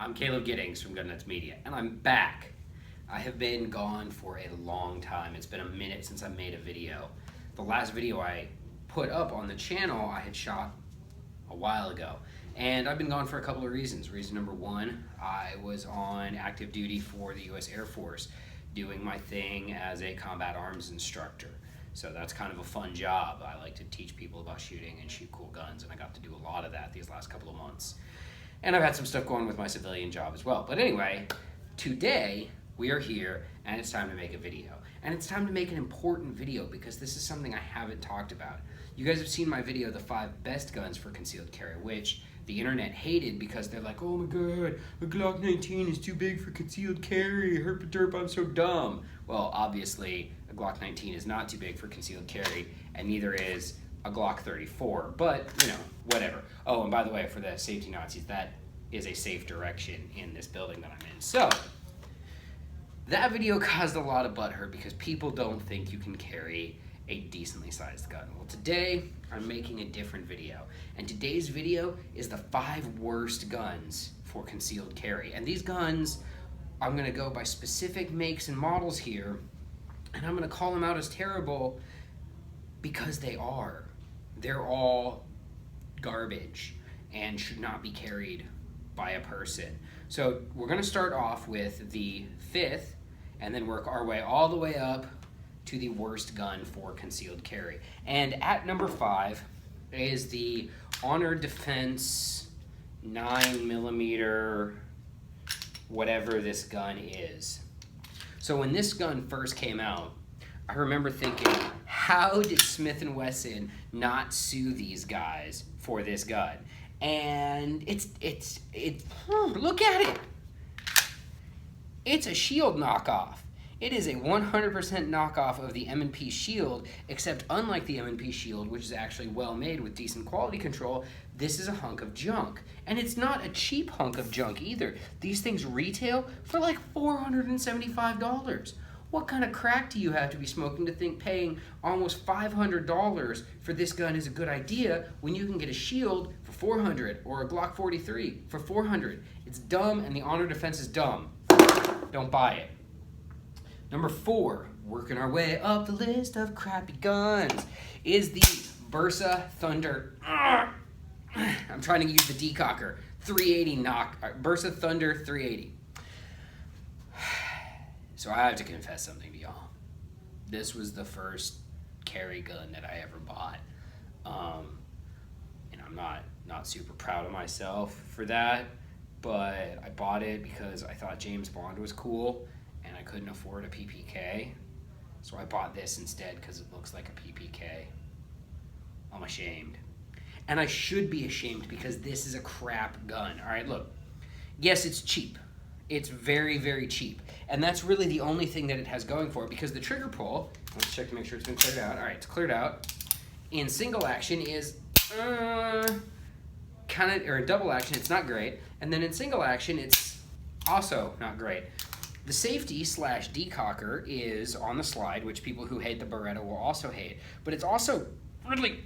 I'm Caleb Giddings from Gun Nuts Media, and I'm back. I have been gone for a long time. It's been a minute since I made a video. The last video I put up on the channel I had shot a while ago, and I've been gone for a couple of reasons. Reason number one, I was on active duty for the U.S. Air Force doing my thing as a combat arms instructor. So that's kind of a fun job. I like to teach people about shooting and shoot cool guns, and I got to do a lot of that these last couple of months. And I've had some stuff going with my civilian job as well. But anyway, today we are here and it's time to make a video. And it's time to make an important video because this is something I haven't talked about. You guys have seen my video, the 5 best guns for concealed carry, which the internet hated because they're like, oh my god, a Glock 19 is too big for concealed carry, herp derp, I'm so dumb. Well, obviously, a Glock 19 is not too big for concealed carry, and neither is a Glock 34, but, you know, whatever. Oh, and by the way, for the safety Nazis, that is a safe direction in this building that I'm in. So, that video caused a lot of butthurt because people don't think you can carry a decently sized gun. Well, today, I'm making a different video, and today's video is the 5 worst guns for concealed carry. And these guns, I'm gonna go by specific makes and models here, and I'm gonna call them out as terrible because they are. They're all garbage and should not be carried by a person. So we're gonna start off with the 5th and then work our way all the way up to the worst gun for concealed carry. And at number 5 is the Honor Defense 9mm, whatever this gun is. So when this gun first came out, I remember thinking, how did Smith & Wesson not sue these guys for this gun? And it's look at it. It's a Shield knockoff. It is a 100% knockoff of the M&P Shield, except unlike the M&P Shield, which is actually well made with decent quality control, this is a hunk of junk. And it's not a cheap hunk of junk either. These things retail for like $475. What kind of crack do you have to be smoking to think paying almost $500 for this gun is a good idea when you can get a Shield for $400 or a Glock 43 for $400? It's dumb, and the Honor Defense is dumb. Don't buy it. Number 4, working our way up the list of crappy guns, is the Bersa Thunder. I'm trying to use the decocker. 380 Bersa Thunder 380. So I have to confess something to y'all. This was the first carry gun that I ever bought. And I'm not super proud of myself for that, but I bought it because I thought James Bond was cool and I couldn't afford a PPK. So I bought this instead because it looks like a PPK. I'm ashamed. And I should be ashamed because this is a crap gun. All right, look. Yes, it's cheap. It's very, very cheap. And that's really the only thing that it has going for it, because the trigger pull, let's check to make sure it's been cleared out. All right, it's cleared out. In single action is or in double action, it's not great. And then in single action, it's also not great. The safety / decocker is on the slide, which people who hate the Beretta will also hate. But it's also really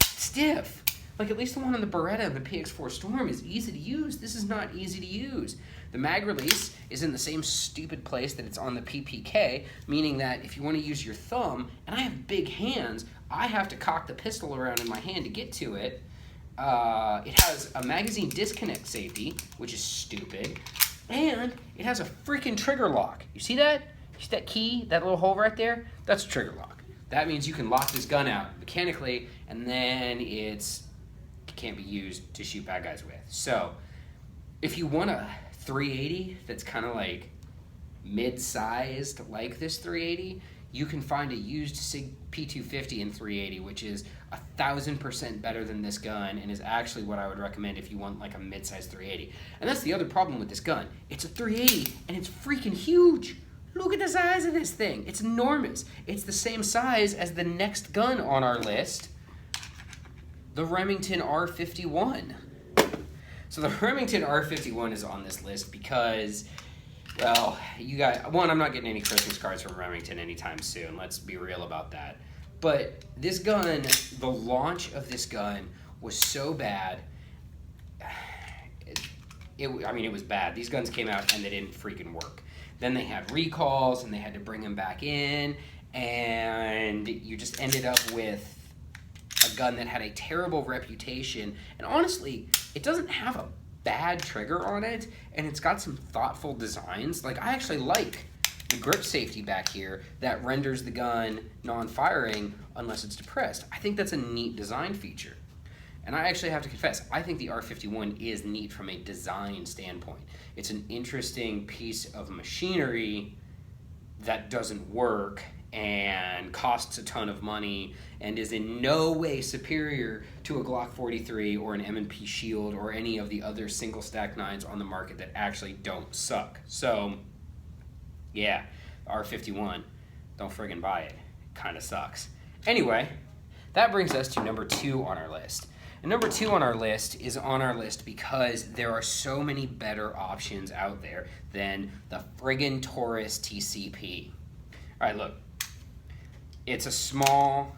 stiff. Like, at least the one on the Beretta and the PX4 Storm is easy to use. This is not easy to use. The mag release is in the same stupid place that it's on the PPK, meaning that if you want to use your thumb, and I have big hands, I have to cock the pistol around in my hand to get to it. It has a magazine disconnect safety, which is stupid, and it has a freaking trigger lock. You see that? You see that key, that little hole right there? That's a trigger lock. That means you can lock this gun out mechanically, and then it can't be used to shoot bad guys with. So, if you want a 380 that's kind of like mid-sized like this 380, you can find a used SIG P250 in 380, which is 1,000% better than this gun and is actually what I would recommend if you want like a mid-sized 380. And that's the other problem with this gun. It's a 380 and it's freaking huge. Look at the size of this thing. It's enormous. It's the same size as the next gun on our list, the Remington R51. So the Remington R51 is on this list because, well, you guys, one, I'm not getting any Christmas cards from Remington anytime soon. Let's be real about that. But this gun, the launch of this gun was so bad. I mean, it was bad. These guns came out and they didn't freaking work. Then they had recalls and they had to bring them back in, and you just ended up with a gun that had a terrible reputation. And honestly, it doesn't have a bad trigger on it, and it's got some thoughtful designs. Like, I actually like the grip safety back here that renders the gun non-firing unless it's depressed. I think that's a neat design feature. And I actually have to confess, I think the R51 is neat from a design standpoint. It's an interesting piece of machinery that doesn't work and costs a ton of money and is in no way superior to a Glock 43 or an M&P Shield or any of the other single stack 9s on the market that actually don't suck. So, yeah, R51, don't friggin' buy it. It kind of sucks. Anyway, that brings us to number 2 on our list. And number 2 on our list is on our list because there are so many better options out there than the friggin' Taurus TCP. All right, look. It's a small,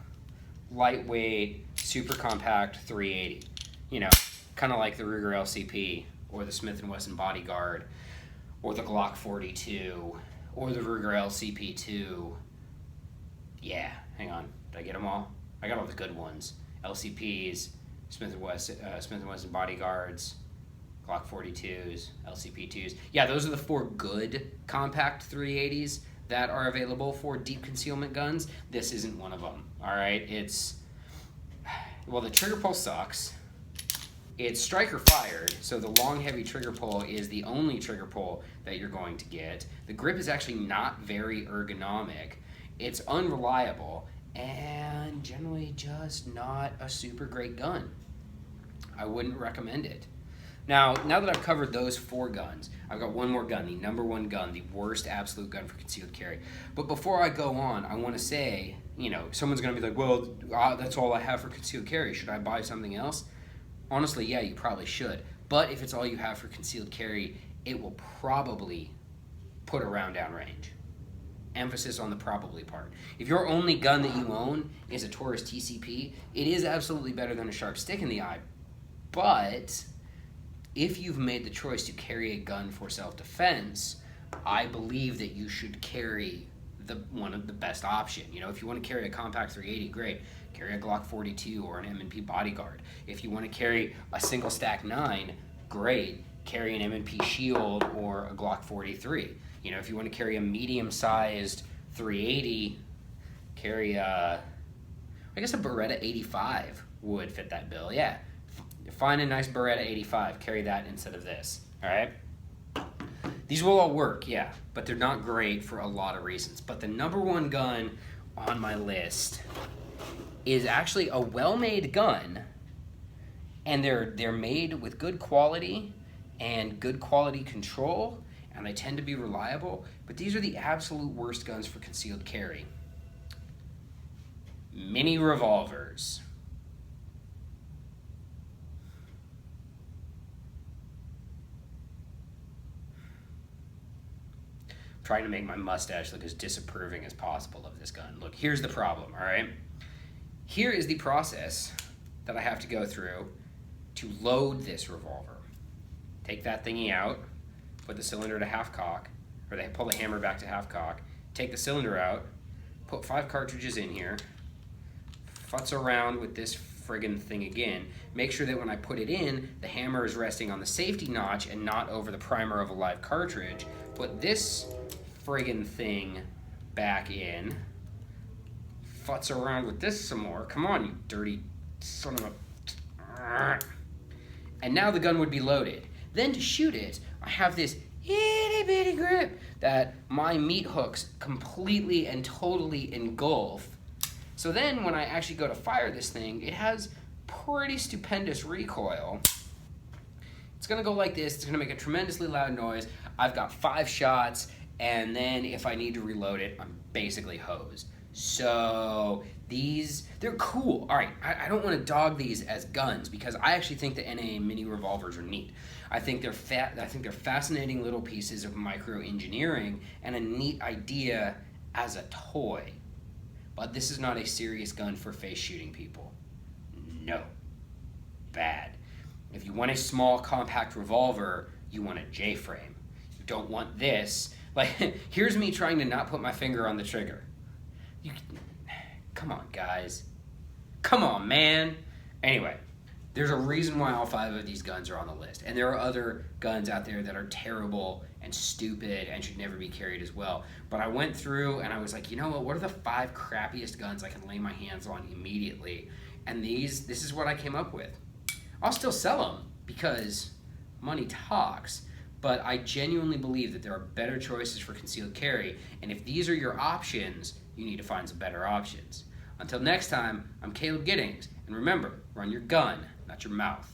lightweight, super compact 380. You know, kind of like the Ruger LCP or the Smith & Wesson Bodyguard or the Glock 42 or the Ruger LCP2. Yeah, hang on. Did I get them all? I got all the good ones. LCPs, Smith & Wesson Bodyguards, Glock 42s, LCP2s. Yeah, those are the 4 good compact 380s that are available for deep concealment guns. This isn't one of them, all right? Well, the trigger pull sucks. It's striker fired, so the long, heavy trigger pull is the only trigger pull that you're going to get. The grip is actually not very ergonomic. It's unreliable, and generally just not a super great gun. I wouldn't recommend it. Now that I've covered those 4 guns, I've got one more gun, the number 1 gun, the worst absolute gun for concealed carry. But before I go on, I want to say, you know, someone's going to be like, well, that's all I have for concealed carry. Should I buy something else? Honestly, yeah, you probably should. But if it's all you have for concealed carry, it will probably put a round down range. Emphasis on the probably part. If your only gun that you own is a Taurus TCP, it is absolutely better than a sharp stick in the eye. But if you've made the choice to carry a gun for self-defense, I believe that you should carry one of the best option. You know, if you want to carry a compact 380, great. Carry a Glock 42 or an M&P Bodyguard. If you want to carry a single stack 9, great. Carry an M&P Shield or a Glock 43. You know, if you want to carry a medium-sized 380, carry I guess a Beretta 85 would fit that bill. Yeah, find a nice Beretta 85, carry that instead of this. All right. These will all work, yeah, but they're not great for a lot of reasons. But the number 1 gun on my list is actually a well-made gun, and they're made with good quality and good quality control, and they tend to be reliable, but these are the absolute worst guns for concealed carry. Mini revolvers. I'm trying to make my mustache look as disapproving as possible of this gun. Look, here's the problem, all right? Here is the process that I have to go through to load this revolver. Take that thingy out, put the cylinder to half cock, or they pull the hammer back to half cock, take the cylinder out, put 5 cartridges in here, futz around with this friggin' thing again, make sure that when I put it in, the hammer is resting on the safety notch and not over the primer of a live cartridge, put this friggin' thing back in, futz around with this some more, come on you dirty son of a... And now the gun would be loaded. Then to shoot it, I have this itty bitty grip that my meat hooks completely and totally engulf. So then when I actually go to fire this thing, it has pretty stupendous recoil. It's gonna go like this, it's gonna make a tremendously loud noise. I've got 5 shots, and then if I need to reload it, I'm basically hosed. So they're cool. All right, I don't want to dog these as guns because I actually think the NA mini revolvers are neat. I think they're fascinating little pieces of micro engineering and a neat idea as a toy. But this is not a serious gun for face shooting people. No. Bad. If you want a small compact revolver, You want a J-frame. You don't want this. Like, here's me trying to not put my finger on the trigger. Come on, guys. Come on, man. Anyway, there's a reason why all 5 of these guns are on the list. And there are other guns out there that are terrible and stupid and should never be carried as well. But I went through and I was like, you know what are the 5 crappiest guns I can lay my hands on immediately? And this is what I came up with. I'll still sell them because money talks. But I genuinely believe that there are better choices for concealed carry. And if these are your options, you need to find some better options. Until next time, I'm Caleb Giddings. And remember, run your gun, not your mouth.